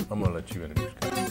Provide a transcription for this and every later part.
I'm going to let you introduce Kyle.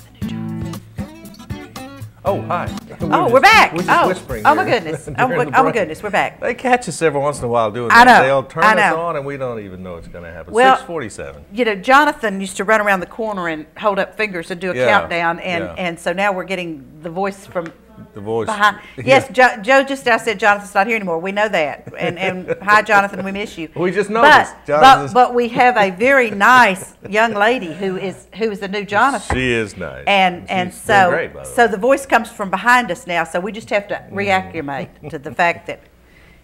Oh, hi. We're back. We're just whispering my here goodness. during the Oh, my break. goodness, we're back. They catch us every once in a while doing I that. know, They'll turn I us know. on and we don't even know it's going to happen. Well, 6:47. You know, Jonathan used to run around the corner and hold up fingers and do a countdown, and so now we're getting the voice from the voice behind. Yes, Joe just now said Jonathan's not here anymore. We know that. And hi, Jonathan, we miss you. We just noticed. But we have a very nice young lady who is the new Jonathan. She is nice. And She's so great, by the so way. the voice comes from behind us now. So we just have to reacclimate to the fact that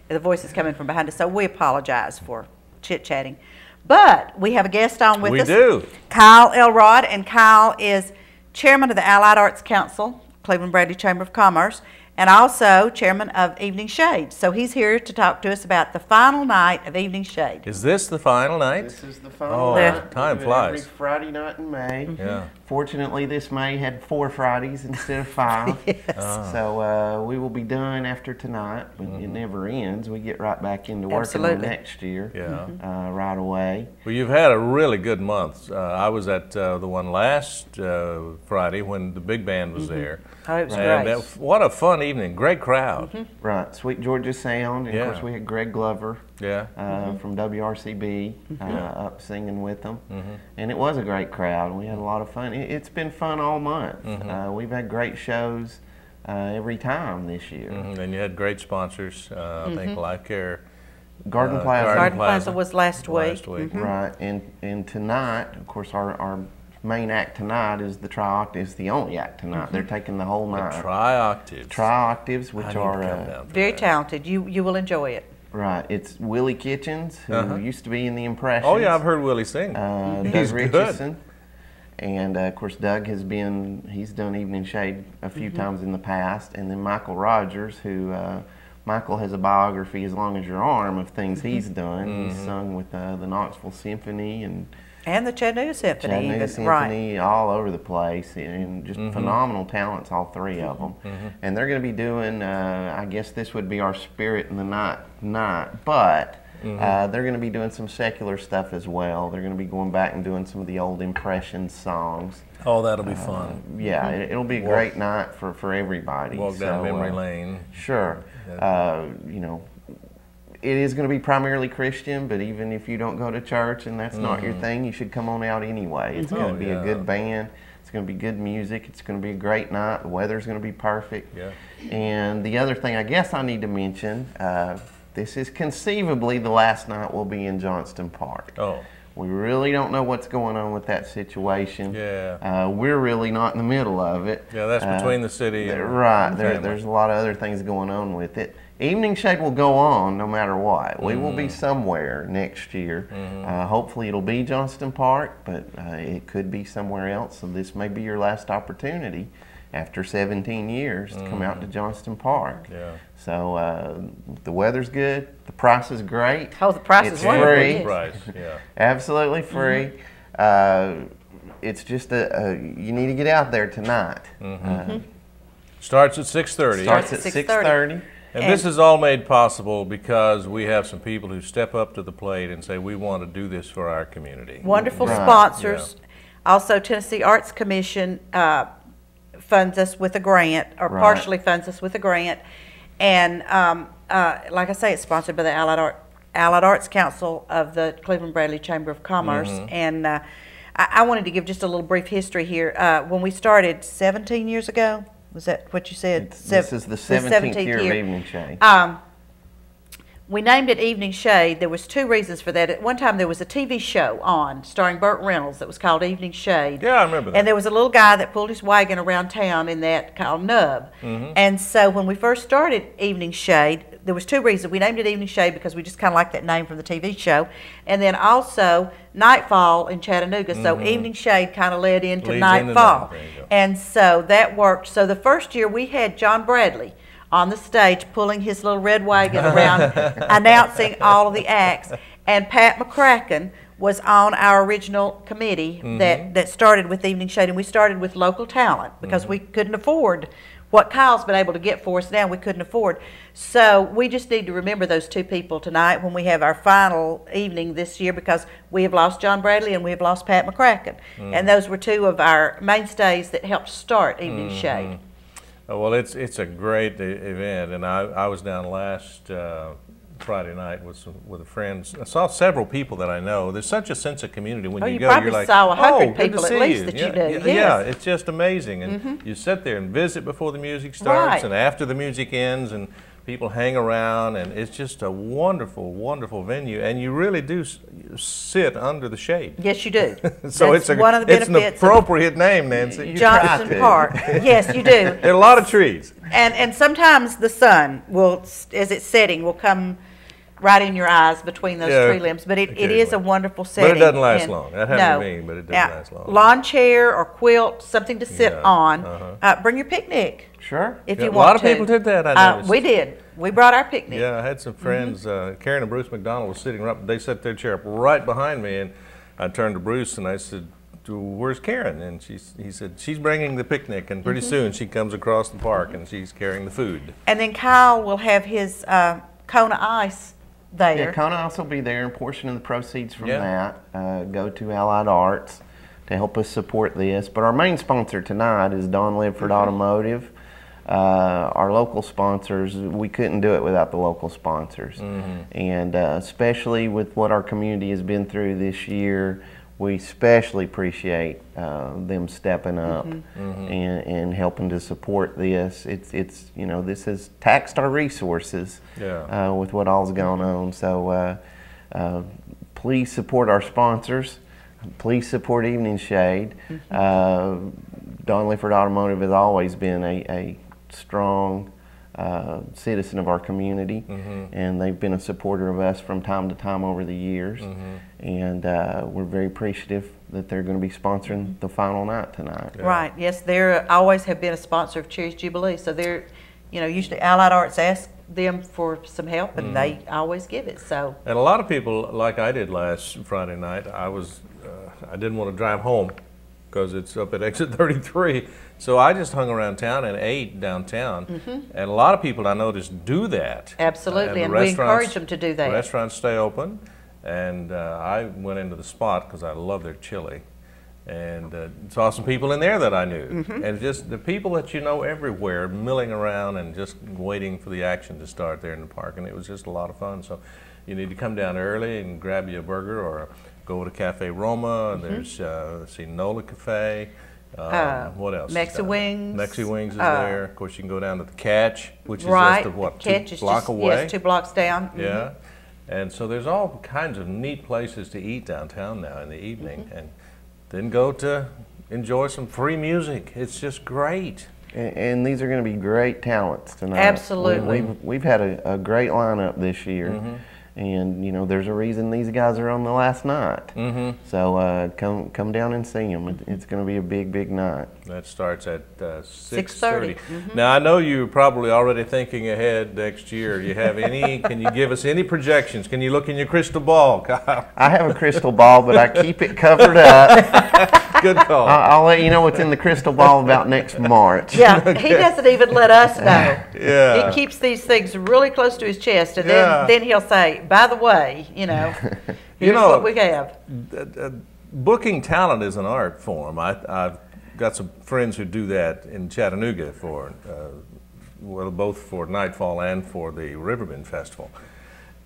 the voice is coming from behind us. So we apologize for chit-chatting. But we have a guest on with us. We do. Kyle Elrod, and Kyle is chairman of the Allied Arts Council, Cleveland Bradley Chamber of Commerce, and also chairman of Evening Shade. So he's here to talk to us about the final night of Evening Shade. Is this the final night? This is the final night. Time We do it flies. Every Friday night in May. Yeah. Fortunately, this May had 4 Fridays instead of 5. Yes. So we will be done after tonight, but it never ends. We get right back into working on next year right away. Well, you've had a really good month. I was at the one last Friday when the big band was there. Oh, it was and great. What a fun evening. Great crowd. Right. Sweet Georgia Sound. And of course, we had Greg Glover from WRCB up singing with them. And it was a great crowd. We had a lot of fun. It's been fun all month. We've had great shows every time this year. And you had great sponsors. I think Life Care. Garden Plaza. Garden Plaza was last week. Right. And tonight, of course, our main act tonight is the Tri-Octaves, the only act tonight. They're taking the whole night. Tri-Octaves. Tri-Octaves, which are very talented. You will enjoy it. Right. It's Willie Kitchens, who used to be in the Impressions. Oh, yeah, I've heard Willie sing. Doug Richardson. And, of course, Doug he's done Evening Shade a few times in the past. And then Michael Rogers, who, Michael has a biography as long as your arm of things he's done. He's sung with the Knoxville Symphony and the Chattanooga Symphony. All over the place, and just phenomenal talents, all 3 of them. And they're going to be doing, I guess this would be our Spirit in the Night, but they're going to be doing some secular stuff as well. They're going to be going back and doing some of the old Impressions songs. Oh, that'll be fun. Yeah, it'll be a great night for everybody. Walk down memory lane. Sure. You know, it is going to be primarily Christian, but even if you don't go to church and that's not your thing, you should come on out anyway. It's going to be a good band. It's going to be good music. It's going to be a great night. The weather's going to be perfect. Yeah. And the other thing I guess I need to mention, this is conceivably the last night we'll be in Johnston Park. Oh. We really don't know what's going on with that situation. Yeah. We're really not in the middle of it. Yeah, that's between the city and right. There's a lot of other things going on with it. Evening Shade will go on no matter what. We will be somewhere next year. Hopefully it'll be Johnston Park, but it could be somewhere else. So this may be your last opportunity after 17 years to come out to Johnston Park. Yeah. So the weather's good. The price is great. Oh, the price is wonderful. Free. Price, yeah. Absolutely free. It's just you need to get out there tonight. Starts at 6:30. Starts at 6:30. And this is all made possible because we have some people who step up to the plate and say, we want to do this for our community. Wonderful sponsors. Also, Tennessee Arts Commission funds us with a grant, or partially funds us with a grant. And like I say, it's sponsored by the Allied Arts Council of the Cleveland Bradley Chamber of Commerce. And I wanted to give just a little brief history here. When we started 17 years ago, was that what you said? This is the 17th year of Evening Shade. We named it Evening Shade. There was 2 reasons for that. At one time, there was a TV show on starring Burt Reynolds that was called Evening Shade. Yeah, I remember that. And there was a little guy that pulled his wagon around town in that called Nub. And so when we first started Evening Shade, there was 2 reasons. We named it Evening Shade because we just kind of liked that name from the TV show. And then also Nightfall in Chattanooga. So Evening Shade kind of led into Nightfall. And so that worked. So the first year we had John Bradley on the stage pulling his little red wagon around announcing all of the acts. And Pat McCracken was on our original committee that started with Evening Shade. And we started with local talent because we couldn't afford what Kyle's been able to get for us now we couldn't afford. So we just need to remember those two people tonight when we have our final evening this year, because we have lost John Bradley and we have lost Pat McCracken. And those were two of our mainstays that helped start Evening Shade. Well, it's a great event, and I was down last Friday night with a friend. I saw several people that I know. There's such a sense of community when you go. Probably you're like, saw 100 oh, people at least that you knew. Yeah, Yes. yeah, it's just amazing. And you sit there and visit before the music starts, Right. and after the music ends, and people hang around, and it's just a wonderful, wonderful venue. And you really do sit under the shade. Yes, you do. So That's it's one of the it's an benefits appropriate name, Nancy. You try Johnson to. Park. Yes, you do. There are a lot of trees. And sometimes the sun will, as it's setting, will come right in your eyes between those Yeah, tree limbs. But it is a wonderful setting. But it doesn't last And long. That happened to me, but it doesn't last long. Lawn chair or quilt, something to sit Yeah, on. Bring your picnic Sure. if Yeah, you a want lot of to. people did that, I noticed. We did. We brought our picnic. Yeah, I had some friends. Karen and Bruce McDonald was sitting right. They set their chair up right behind me, and I turned to Bruce and I said, "Where's Karen?" And he said, "She's bringing the picnic, and pretty soon she comes across the park and she's carrying the food." And then Kyle will have his Kona Ice there. Yeah, Kona Ice will be there, and a portion of the proceeds from Yeah. that go to Allied Arts to help us support this. But our main sponsor tonight is Don Ledford Automotive. Our local sponsors, we couldn't do it without the local sponsors. And especially with what our community has been through this year, we especially appreciate them stepping up and helping to support this. It's you know, this has taxed our resources with what all's going on. So please support our sponsors. Please support Evening Shade. Don Ledford Automotive has always been a strong citizen of our community, and they've been a supporter of us from time to time over the years. And we're very appreciative that they're going to be sponsoring the final night tonight. Right. Yes, they always have been a sponsor of Cherry's Jubilee. So they're, you know, usually Allied Arts asks them for some help, and they always give it. So. And a lot of people, like I did last Friday night, I didn't want to drive home because it's up at exit 33. So I just hung around town and ate downtown. And a lot of people I noticed do that. Absolutely, and the we encourage restaurants- them to do that. Restaurants stay open. And I went into the spot because I love their chili. And saw some people in there that I knew. And just the people that you know everywhere milling around and just waiting for the action to start there in the park. And it was just a lot of fun. So you need to come down early and grab you a burger, or go to Cafe Roma. There's, let's see, Nola Cafe. What else? Mexi Wings. Mexi Wings is there. Of course, you can go down to the Catch, which is Right. just, what, Catch 2 is block just, away? Yes, 2 blocks down. Yeah. And so there's all kinds of neat places to eat downtown now in the evening. And then go to enjoy some free music. It's just great. And these are going to be great talents tonight. Absolutely. We've had a great lineup this year. And, you know, there's a reason these guys are on the last night. So come down and see them. It's going to be a big, big night. That starts at 6:30. 6:30. Now, I know you're probably already thinking ahead next year. You have any, can you give us any projections? Can you look in your crystal ball, Kyle? I have a crystal ball, but I keep it covered up. Good call. I'll let you know what's in the crystal ball about next March. Yeah, he doesn't even let us know. Yeah. He keeps these things really close to his chest, and Yeah. then he'll say, "By the way, you know, here's know, what we have." Booking talent is an art form. I've got some friends who do that in Chattanooga for, well, both for Nightfall and for the Riverbend Festival.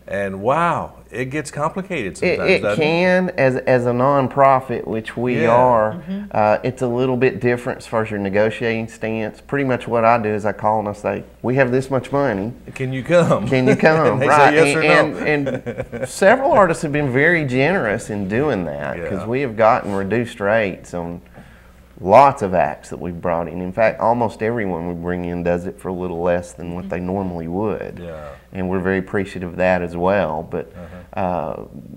And wow, it gets complicated sometimes. It doesn't can, as a nonprofit, which we Yeah. are, it's a little bit different as far as your negotiating stance. Pretty much what I do is I call and I say, we have this much money. Can you come? Can you come? And they Right. say yes or no. And several artists have been very generous in doing that, because Yeah. we have gotten reduced rates on lots of acts that we've brought in. In fact, almost everyone we bring in does it for a little less than what they normally would. Yeah. And we're very appreciative of that as well. But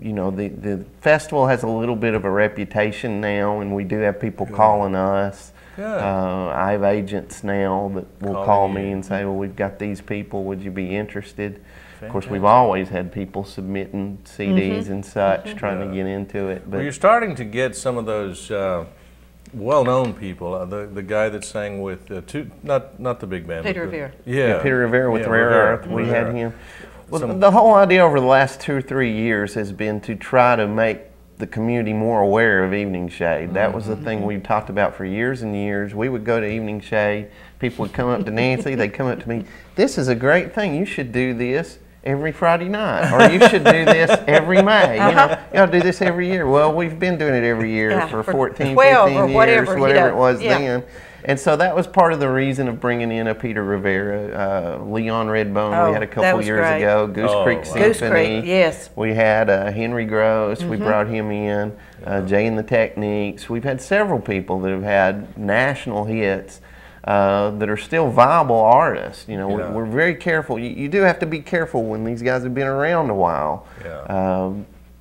you know, the festival has a little bit of a reputation now, and we do have people calling us. Good. I have agents now that will Calling call you. me and say, well, we've got these people, would you be interested? Of course, we've Fantastic. always had people submitting CDs and such, trying to get into it. Well, But you're starting to get some of those well-known people. The guy that sang with not the big band. Peter Rivera. Yeah, Peter Rivera with Rare Earth. We had Rivera. him. Well, the whole idea over the last 2 or 3 years has been to try to make the community more aware of Evening Shade. That was the thing we talked about for years and years. We would go to Evening Shade. People would come up to Nancy. They'd come up to me. This is a great thing. You should do this every Friday night, or you should do this every May. You know, you ought to do this every year. Well, we've been doing it every year for 14, 12 15 or years, whatever, it was then. And so that was part of the reason of bringing in a Peter Rivera, Leon Redbone. We had a couple years ago. Goose Creek Symphony. Goose Creek, yes. We had Henry Gross. We brought him in. Jay and the Techniques. We've had several people that have had national hits that are still viable artists. You know, we're very careful. You do have to be careful when these guys have been around a while.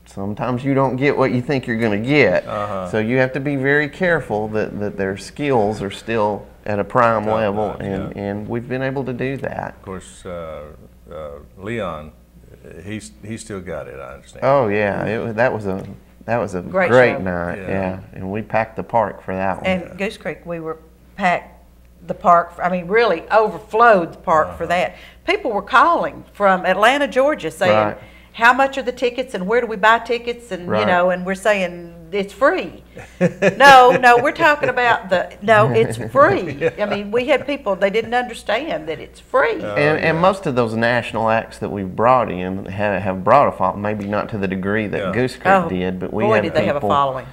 Sometimes you don't get what you think you're going to get. So you have to be very careful that their skills are still at a prime level, and we've been able to do that. Of course, Leon, he's still got it, I understand. Oh yeah, that was a great night. Yeah, and we packed the park for that one. And Goose Creek, we were packed the park. I mean, really overflowed the park for that. People were calling from Atlanta, Georgia, saying, how much are the tickets and where do we buy tickets? And you know, and we're saying it's free. No, we're talking about it's free. I mean, we had people, they didn't understand that it's free. And most of those national acts that we've brought in have brought a following, maybe not to the degree that Goose Creek did, but we had people, they have a following.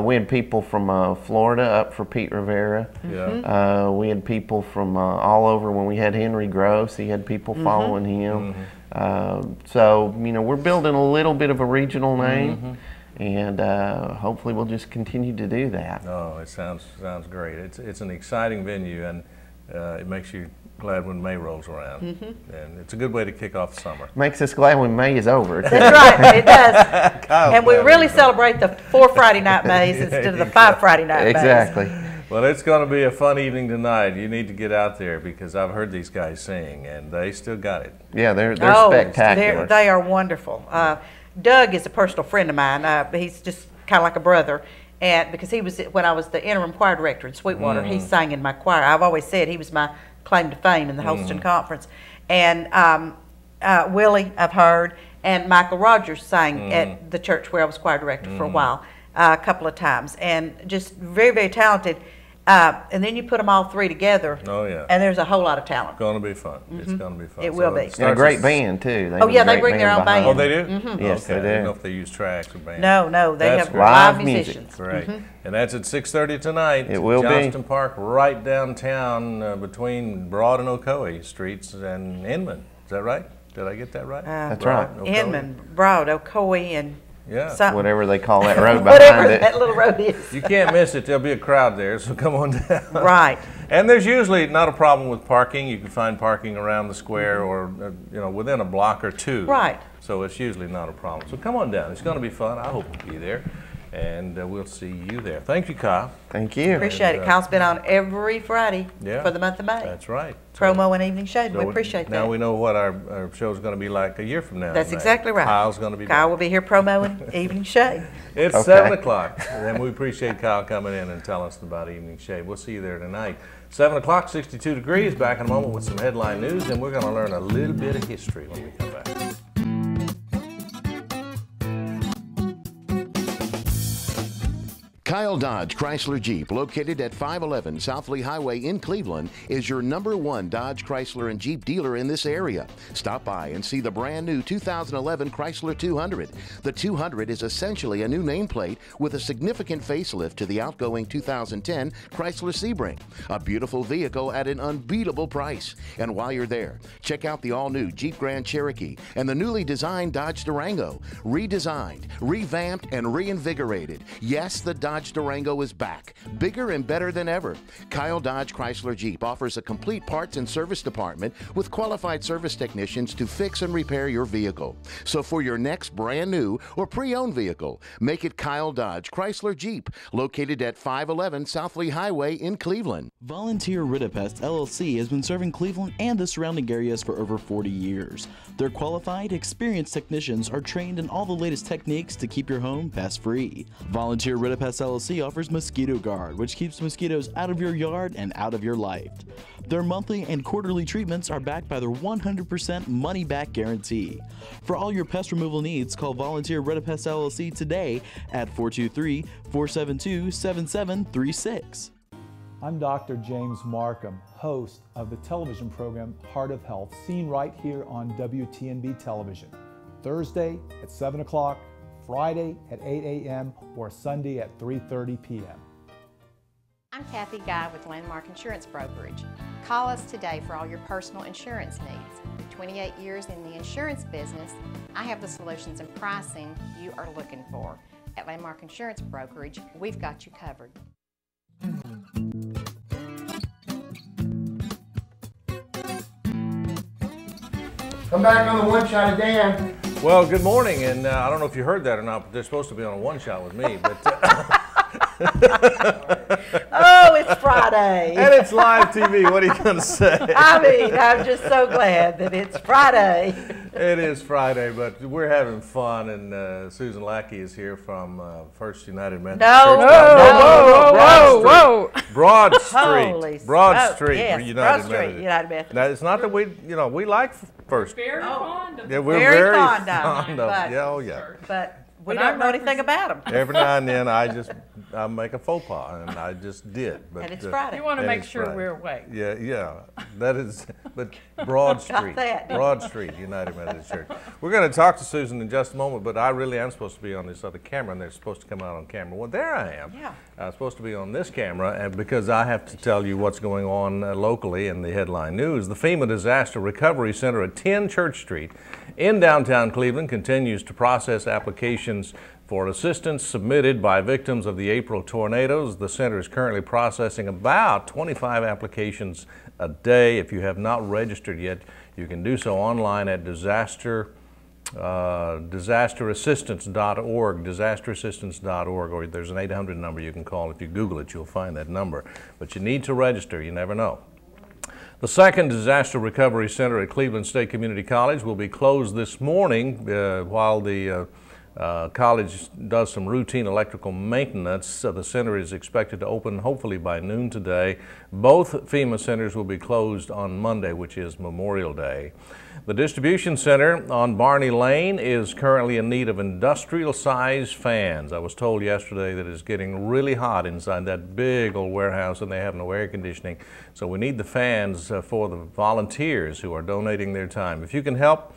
We had people from Florida up for Pete Rivera. We had people from all over. When we had Henry Gross, he had people following him. So, you know, we're building a little bit of a regional name, and hopefully we'll just continue to do that. Oh, it sounds great. It's an exciting venue, and it makes you glad when May rolls around. And it's a good way to kick off the summer. Makes us glad when May is over. That's right, it does. And we really celebrate the 4 Friday night Mays instead of the 5 Friday night Mays. Exactly. Well, it's going to be a fun evening tonight. You need to get out there because I've heard these guys sing, and they still got it. Yeah, they're spectacular. They are wonderful. Doug is a personal friend of mine. He's just kind of like a brother, and because he was, when I was the interim choir director in Sweetwater, he sang in my choir. I've always said he was my claim to fame in the Holston Conference. And Willie, I've heard, and Michael Rogers sang at the church where I was choir director for a while, a couple of times, and just very, very talented. And then you put them all 3 together. And there's a whole lot of talent. It's going to be fun. It's going to be fun. It will be. And a great band too. They bring their own band. Oh, they do? Yes, they do. I don't know if they use tracks or bands. No, they have live musicians. Great. And that's at 6:30 tonight. It will be. Johnston Park, right downtown, between Broad and Ocoee streets and Inman. Is that right? Did I get that right? That's right. Inman, Broad, Ocoee, and whatever they call that road behind whatever it. that little road is. You can't miss it. There'll be a crowd there, so come on down. Right. And there's usually not a problem with parking. You can find parking around the square or within a block or 2. Right. So it's usually not a problem. So come on down. It's going to be fun. I hope you'll be there. And we'll see you there. Thank you, Kyle. Thank you. Appreciate it. Kyle's been on every Friday for the month of May. That's right. Promo and Evening Shade. We appreciate that. Now we know what our show's going to be like a year from now. That's exactly right. Kyle's going to be Kyle will be here promoing Evening Shade. It's 7 o'clock. And we appreciate Kyle coming in and telling us about Evening Shade. We'll see you there tonight. 7 o'clock, 62 degrees. Back in a moment with some headline news. And we're going to learn a little bit of history when we come back. Kyle Dodge Chrysler Jeep, located at 511 South Lee Highway in Cleveland, is your #1 Dodge Chrysler and Jeep dealer in this area. Stop by and see the brand new 2011 Chrysler 200. The 200 is essentially a new nameplate with a significant facelift to the outgoing 2010 Chrysler Sebring. A beautiful vehicle at an unbeatable price. And while you're there, check out the all-new Jeep Grand Cherokee and the newly designed Dodge Durango. Redesigned, revamped, and reinvigorated. Yes, the Dodge Durango is back, bigger and better than ever. Kyle Dodge Chrysler Jeep offers a complete parts and service department with qualified service technicians to fix and repair your vehicle. So for your next brand new or pre-owned vehicle, make it Kyle Dodge Chrysler Jeep, located at 511 South Lee Highway in Cleveland. Volunteer Ridipest LLC has been serving Cleveland and the surrounding areas for over 40 years. Their qualified, experienced technicians are trained in all the latest techniques to keep your home pest-free. Volunteer Ridipest LLC LLC offers Mosquito Guard, which keeps mosquitoes out of your yard and out of your life. Their monthly and quarterly treatments are backed by their 100% money-back guarantee. For all your pest removal needs, call Volunteer Red-A-Pest LLC today at 423-472-7736. I'm Dr. James Markham, host of the television program Heart of Health, seen right here on WTNB television, Thursday at 7 o'clock, Friday at 8 a.m., or Sunday at 3:30 p.m. I'm Kathy Guy with Landmark Insurance Brokerage. Call us today for all your personal insurance needs. 28 years in the insurance business, I have the solutions and pricing you are looking for. At Landmark Insurance Brokerage, we've got you covered. Come back on the One Shot of Dan. Well, good morning, and I don't know if you heard that or not, but they're supposed to be on a one shot with me. But Oh, it's Friday. and it's live TV. What are you going to say? I mean, I'm just so glad that it's Friday. It is Friday, but we're having fun, and Susan Lackey is here from First United Methodist No, Church. whoa. Broad Street. Holy Broad smoke. Street. Yes, United Broad Street, Methodist. United Methodist. Now, it's not that we like First. Very fond of Yeah, we're Very very fond fond of of. but- Yeah, oh yeah. But we don't know anything about them. Every now and then I make a faux pas, and I just did. But, And it's Friday. You want to and make it's sure Friday. we're awake. Yeah, that is, but Broad Street, that. Broad Street, United Methodist Church. We're going to talk to Susan in just a moment, but I really am supposed to be on this other camera, and they're supposed to come out on camera. Well, there I am. Yeah. I'm supposed to be on this camera, and because I have to tell you what's going on locally in the headline news. The FEMA Disaster Recovery Center at 10 Church Street in downtown Cleveland continues to process applications for assistance submitted by victims of the April tornadoes. The center is currently processing about 25 applications a day. If you have not registered yet, you can do so online at disasterassistance.org, or there's an 800 number you can call. If you Google it, you'll find that number. But you need to register. You never know. The second disaster recovery center at Cleveland State Community College will be closed this morning while the college does some routine electrical maintenance. The center is expected to open hopefully by noon today. Both FEMA centers will be closed on Monday, which is Memorial Day. The distribution center on Barney Lane is currently in need of industrial-sized fans. I was told yesterday that it's getting really hot inside that big old warehouse, and they have no air conditioning. So we need the fans for the volunteers who are donating their time. If you can help,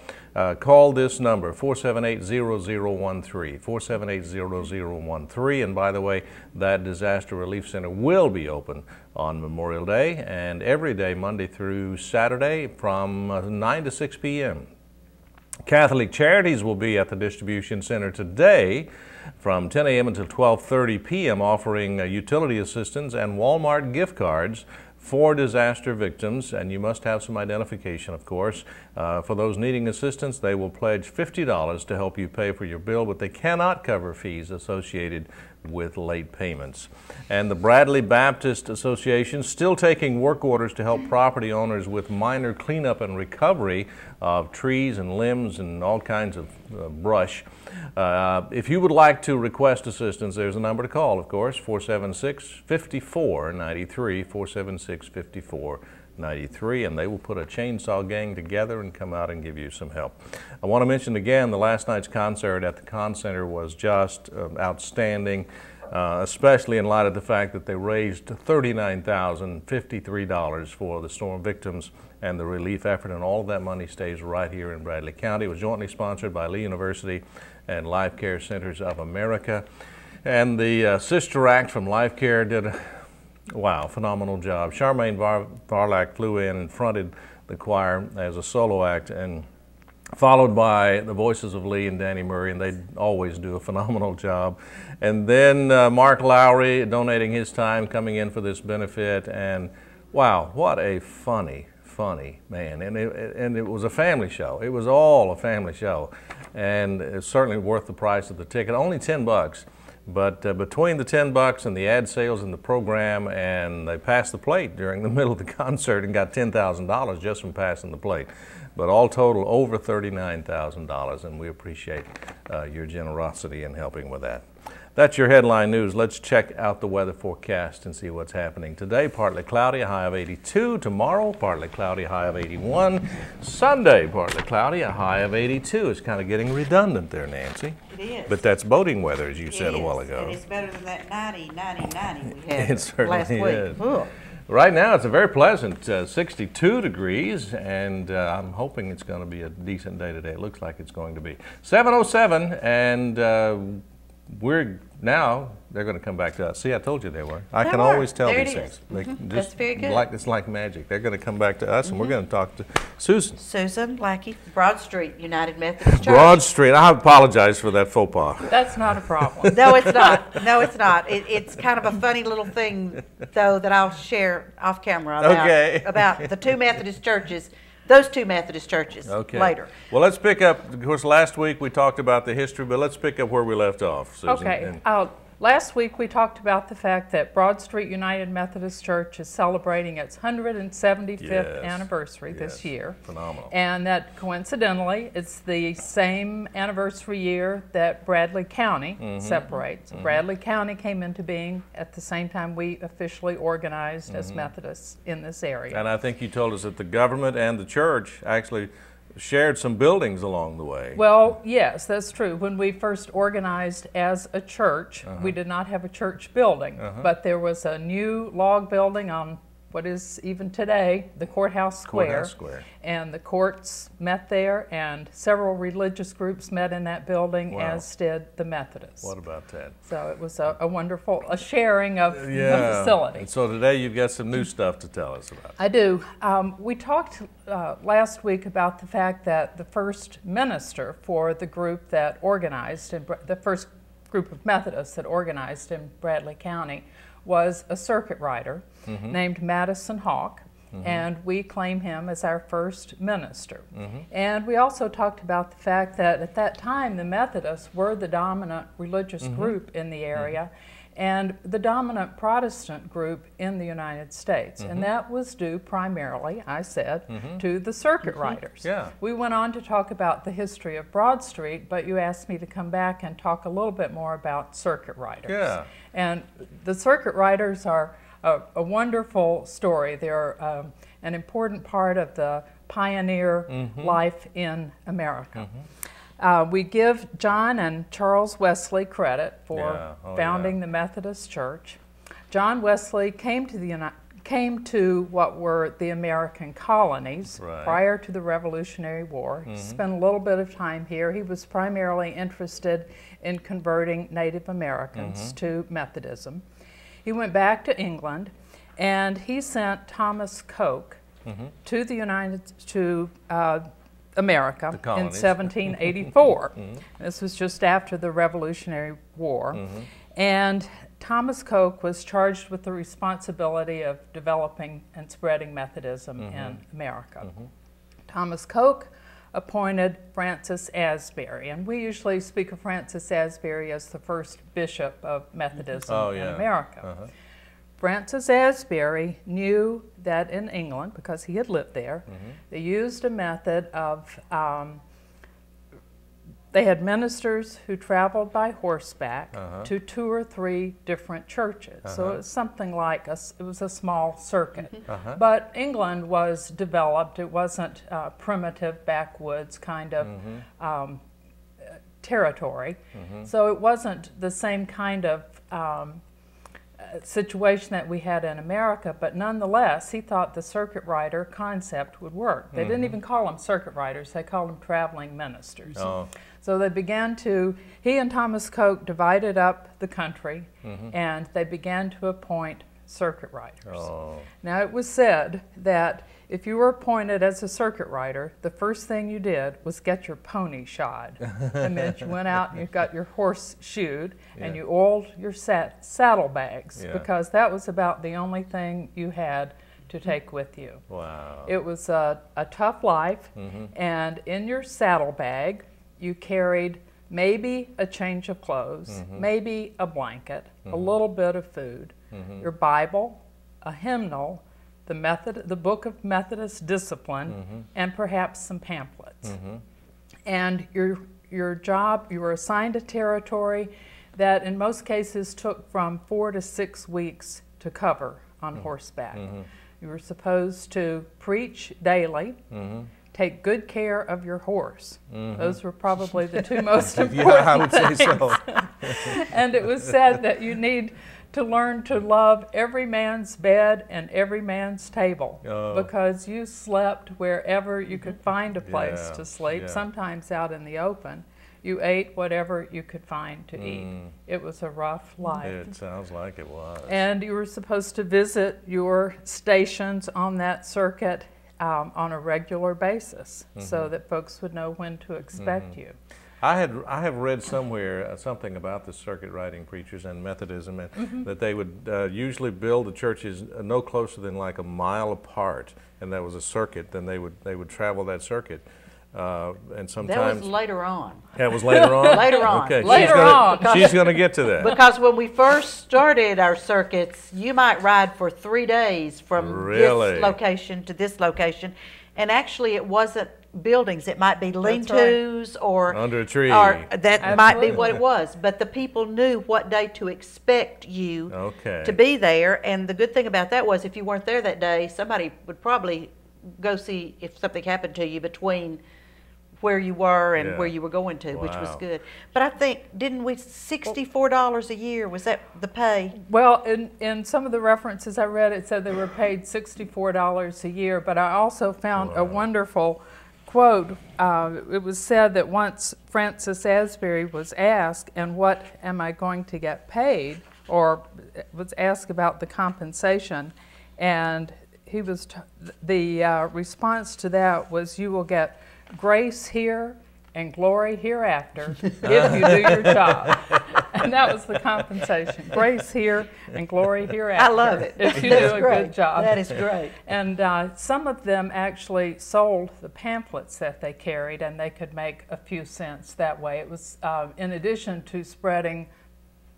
call this number, 478-0013, 478-0013. And by the way, that disaster relief center will be open on Memorial Day and every day, Monday through Saturday, from 9 to 6 p.m. Catholic Charities will be at the distribution center today from 10 a.m. until 12:30 p.m. offering utility assistance and Walmart gift cards for disaster victims, and you must have some identification, of course. For those needing assistance, they will pledge $50 to help you pay for your bill, but they cannot cover fees associated with late payments. And the Bradley Baptist Association still taking work orders to help property owners with minor cleanup and recovery of trees and limbs and all kinds of brush. If you would like to request assistance, there's a number to call, of course, 476-5493, 476-5493, and they will put a chainsaw gang together and come out and give you some help. I want to mention again, the last night's concert at the Con Center was just outstanding, especially in light of the fact that they raised $39,053 for the storm victims and the relief effort, and all of that money stays right here in Bradley County. It was jointly sponsored by Lee University and Life Care Centers of America. And the Sister Act from Life Care did a phenomenal job. Charmaine Varlack flew in and fronted the choir as a solo act, and followed by the voices of Lee and Danny Murray, and they always do a phenomenal job. And then Mark Lowry donating his time, coming in for this benefit, and wow, what a funny man. And it was a family show. It was all a family show, and it's certainly worth the price of the ticket. Only $10. But between the $10 and the ad sales and the program, and they passed the plate during the middle of the concert and got $10,000 just from passing the plate. But all total, over $39,000, and we appreciate your generosity in helping with that. That's your headline news. Let's check out the weather forecast and see what's happening. Today, partly cloudy, a high of 82. Tomorrow, partly cloudy, a high of 81. Sunday, partly cloudy, a high of 82. It's kind of getting redundant there, Nancy. It is. But that's boating weather, as you said a while ago. And it's better than that 90 we had It certainly last week. is. Ugh. Right now, it's a very pleasant 62 degrees, and I'm hoping it's going to be a decent day today. It looks like it's going to be. 7:07, and they're going to come back to us. See, I told you they were. I can always tell these things. That's very good. It's like magic. They're going to come back to us, and we're going to talk to Susan. Susan Blackie, Broad Street United Methodist Church. Broad Street. I apologize for that faux pas. That's not a problem. No, it's not. No, it's not. It's kind of a funny little thing, though, that I'll share off camera about the two Methodist churches. Those two Methodist churches later. Well, let's pick up, of course, last week we talked about the history, but let's pick up where we left off, Susan. Okay. Last week we talked about the fact that Broad Street United Methodist Church is celebrating its 175th anniversary this year. Phenomenal. And that coincidentally, it's the same anniversary year that Bradley County separates. Bradley County came into being at the same time we officially organized as Methodists in this area. And I think you told us that the government and the church actually shared some buildings along the way. Well, yes, that's true. When we first organized as a church, we did not have a church building, but there was a new log building on what is even today the Courthouse Square. And the courts met there, and several religious groups met in that building, as did the Methodists. What about that? So it was a wonderful sharing of the facility. And so today you've got some new stuff to tell us about. I do. We talked last week about the fact that the first minister for the group that organized, the first group of Methodists that organized in Bradley County, was a circuit rider named Madison Hawk, and we claim him as our first minister. And we also talked about the fact that at that time the Methodists were the dominant religious group in the area and the dominant Protestant group in the United States. And that was due primarily, I said, to the circuit riders. We went on to talk about the history of Broad Street, but you asked me to come back and talk a little bit more about circuit riders. And the circuit riders are a wonderful story. They're an important part of the pioneer life in America. We give John and Charles Wesley credit for founding the Methodist Church. John Wesley came to what were the American colonies prior to the Revolutionary War. He spent a little bit of time here. He was primarily interested in converting Native Americans to Methodism. He went back to England, and he sent Thomas Coke to America in 1784. This was just after the Revolutionary War. And Thomas Coke was charged with the responsibility of developing and spreading Methodism in America. Thomas Coke appointed Francis Asbury, and we usually speak of Francis Asbury as the first bishop of Methodism in America. Francis Asbury knew that in England, because he had lived there, they used a method of, they had ministers who traveled by horseback to 2 or 3 different churches. So it was something like, it was a small circuit. But England was developed. It wasn't primitive backwoods kind of territory. So it wasn't the same kind of situation that we had in America, but nonetheless, he thought the circuit rider concept would work. They didn't even call them circuit riders, they called them traveling ministers. So they began to, he and Thomas Coke divided up the country, and they began to appoint circuit riders. Now it was said that if you were appointed as a circuit rider, the first thing you did was get your pony shod. That meant you went out and you got your horse shoed, and you oiled your saddlebags, because that was about the only thing you had to take with you. It was a tough life, and in your saddlebag you carried maybe a change of clothes, maybe a blanket, a little bit of food, your Bible, a hymnal, the Book of Methodist Discipline, and perhaps some pamphlets. And your job, you were assigned a territory, that in most cases took from 4 to 6 weeks to cover on horseback. You were supposed to preach daily, take good care of your horse. Those were probably the two most important I would say so. And it was said that you need to learn to love every man's bed and every man's table, because you slept wherever you could find a place to sleep, sometimes out in the open. You ate whatever you could find to eat. It was a rough life. It sounds like it was. And you were supposed to visit your stations on that circuit on a regular basis, so that folks would know when to expect you. I have read somewhere something about the circuit riding preachers and Methodism, and that they would usually build the churches no closer than like a mile apart, and that was a circuit. Then they would travel that circuit, and sometimes that was later on. That was later on. Later on. Okay, Later she's going to get to that. Because when we first started our circuits, you might ride for 3 days from this location to this location, and actually it wasn't buildings. It might be lean-tos or under a tree. Or that might be what it was. But the people knew what day to expect you to be there. And the good thing about that was if you weren't there that day, somebody would probably go see if something happened to you between where you were and where you were going to, which was good. But I think, didn't we, $64 a year, was that the pay? Well, in some of the references I read, it said they were paid $64 a year, but I also found a wonderful quote. It was said that once Francis Asbury was asked, and what am I going to get paid, or was asked about the compensation, and he was the response to that was, you will get grace here and glory hereafter if you do your job. And that was the compensation. Grace here and glory hereafter. I love it. If you do a good job. That is great. And some of them actually sold the pamphlets that they carried, and they could make a few cents that way. It was in addition to spreading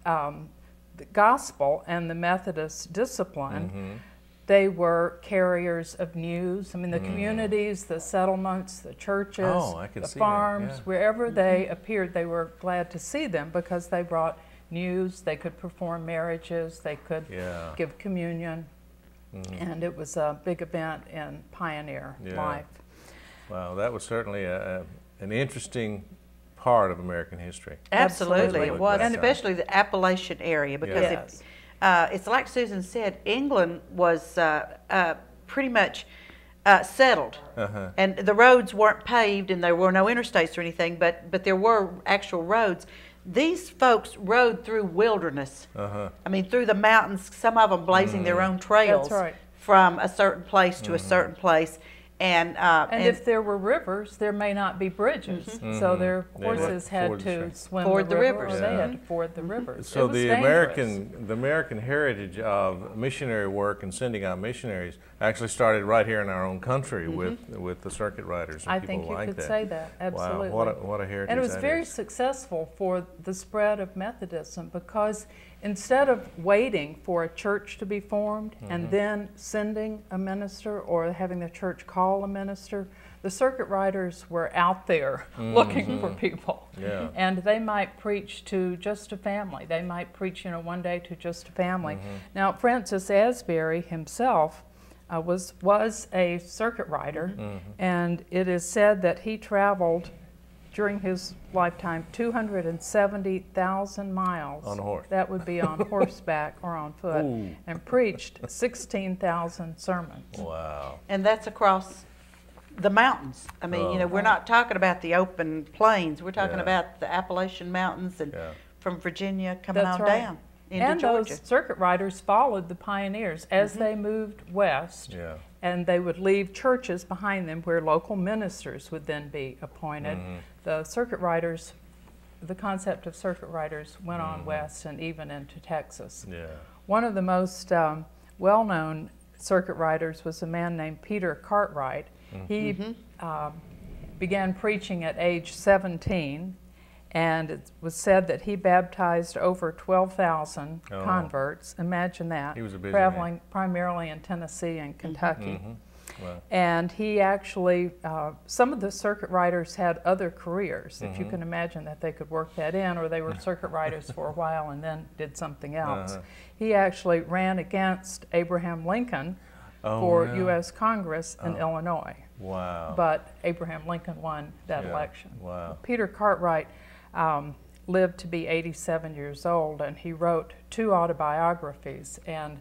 the gospel and the Methodist discipline, they were carriers of news. I mean, the communities, the settlements, the churches, the farms, wherever they appeared, they were glad to see them because they brought news. They could perform marriages. They could give communion. And it was a big event in pioneer life. Wow, that was certainly an interesting part of American history. Absolutely, it was, and especially the Appalachian area, because it's like Susan said, England was pretty much settled, and the roads weren't paved, and there were no interstates or anything, but there were actual roads. These folks rode through wilderness. I mean, through the mountains, some of them blazing their own trails from a certain place to a certain place. And if there were rivers, there may not be bridges, so their horses had to swim the river, or they had to ford the rivers. So the American heritage of missionary work and sending out missionaries actually started right here in our own country with the circuit riders and I people think you like could that. say that, absolutely. Wow, what a heritage. And it was that very is. successful for the spread of Methodism, because instead of waiting for a church to be formed and then sending a minister or having the church call a minister, the circuit riders were out there looking for people. And they might preach to just a family. They might preach, one day to just a family. Now, Francis Asbury himself was a circuit rider, and it is said that he traveled during his lifetime 270,000 miles. On a horse. That would be on horseback or on foot. And preached 16,000 sermons. Wow. And that's across the mountains. I mean, we're not talking about the open plains. We're talking about the Appalachian Mountains and from Virginia coming on down into Georgia. Those circuit riders followed the pioneers as they moved west. And they would leave churches behind them where local ministers would then be appointed. The circuit riders, the concept of circuit riders went on west and even into Texas. One of the most well-known circuit riders was a man named Peter Cartwright. He began preaching at age 17, and it was said that he baptized over 12,000 converts. Imagine that. He was a busy traveling man. primarily in Tennessee and Kentucky. Wow. And he actually, some of the circuit riders had other careers, if you Mm-hmm. can imagine that they could work that in, or they were circuit riders for a while and then did something else. He actually ran against Abraham Lincoln for yeah. U.S. Congress in Illinois. Wow. But Abraham Lincoln won that Yeah. election. Wow. Peter Cartwright lived to be 87 years old, and he wrote 2 autobiographies, and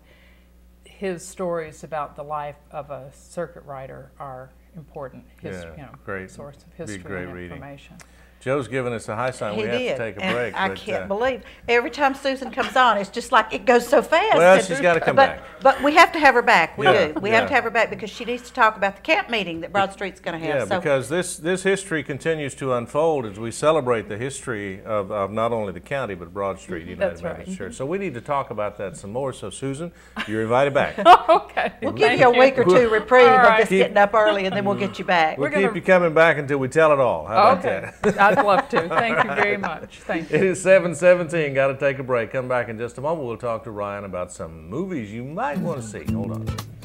his stories about the life of a circuit rider are important. His, Yeah, great. source of Be history great and reading. information. Joe's giving us a high sign. He We have did. to take a And break. I but, can't believe every time Susan comes on, it's just like it goes so fast. Well, she's gotta come back. But we have to have her back. We Yeah, do. We yeah. have to have her back because she needs to talk about the camp meeting that Broad Street's going to have. Yeah, so, because this history continues to unfold as we celebrate the history of not only the county but Broad Street United That's right. Methodist Church. So we need to talk about that some more. So Susan, you're invited back. Okay. we'll give you a week or two reprieve All of right. this getting up early, and then we'll get you back. We'll keep you coming back until we tell it all. How about Okay. that? I'd love to. Thank you very much. Thank you. It is 7:17. Got to take a break. Come back in just a moment. We'll talk to Ryan about some movies you might want to see. Hold on.